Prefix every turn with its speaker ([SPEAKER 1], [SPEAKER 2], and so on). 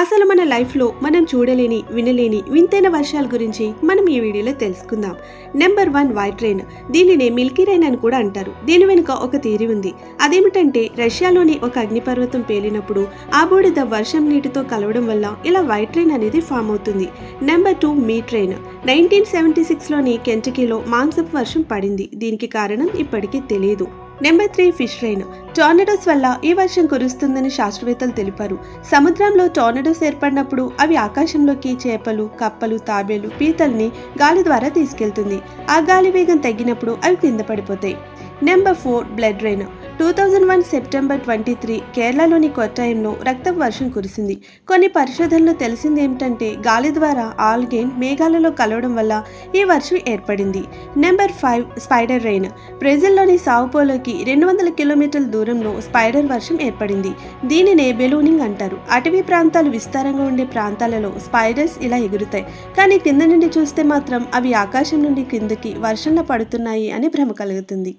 [SPEAKER 1] అసలు మన లైఫ్లో మనం చూడలేని వినలేని వింతైన వర్షాల గురించి మనం ఈ వీడియోలో తెలుసుకుందాం. Number 1 white rain. దీనినే మిల్కీ రెయిన్ అని కూడా అంటారు. దీని వెనుక ఒక థియరీ ఉంది. అదేమిటంటే రష్యాలోని ఒక అగ్నిపర్వతం పేలినప్పుడు ఆ బూడిద వర్షం నీటితో కలవడం వల్ల ఇలా వైట్ రెయిన్ అనేది ఫామ్ అవుతుంది. Number 2 meat rain. 1976లోని కెంటకీలో మాంసపు వర్షం పడింది. దీనికి కారణం ఇప్పటికీ తెలియదు. Number 3 fish rain. టార్నడోస్ వల్ల ఈ వర్షం కురుస్తుందని శాస్త్రవేత్తలు తెలిపారు. సముద్రంలో టార్నడోస్ ఏర్పడినప్పుడు అవి ఆకాశంలోకి చేపలు, కప్పలు, తాబేలు, పీతల్ని గాలి ద్వారా తీసుకెళ్తుంది. ఆ గాలి వేగం తగ్గినప్పుడు అవి కింద పడిపోతాయి. Number 4 blood rain. 2001 సెప్టెంబర్ 23 కేరళలోని కొట్టాయంలో రక్తపు వర్షం కురిసింది. కొన్ని పరిశోధనలు తెలిసింది ఏమిటంటే గాలి ద్వారా ఆల్గేన్ మేఘాలలో కలవడం వల్ల ఈ వర్షం ఏర్పడింది. Number 5 spider rain. బ్రెజిల్లోని సావుపోలోకి 200 కిలోమీటర్ల దూరంలో స్పైడర్ వర్షం ఏర్పడింది. దీనినే బెలూనింగ్ అంటారు. అటవీ ప్రాంతాలు విస్తారంగా ఉండే ప్రాంతాలలో స్పైడర్స్ ఇలా ఎగురుతాయి. కానీ కింద నుండి చూస్తే మాత్రం అవి ఆకాశం నుండి కిందకి వర్షంలో పడుతున్నాయి అని భ్రమ కలుగుతుంది.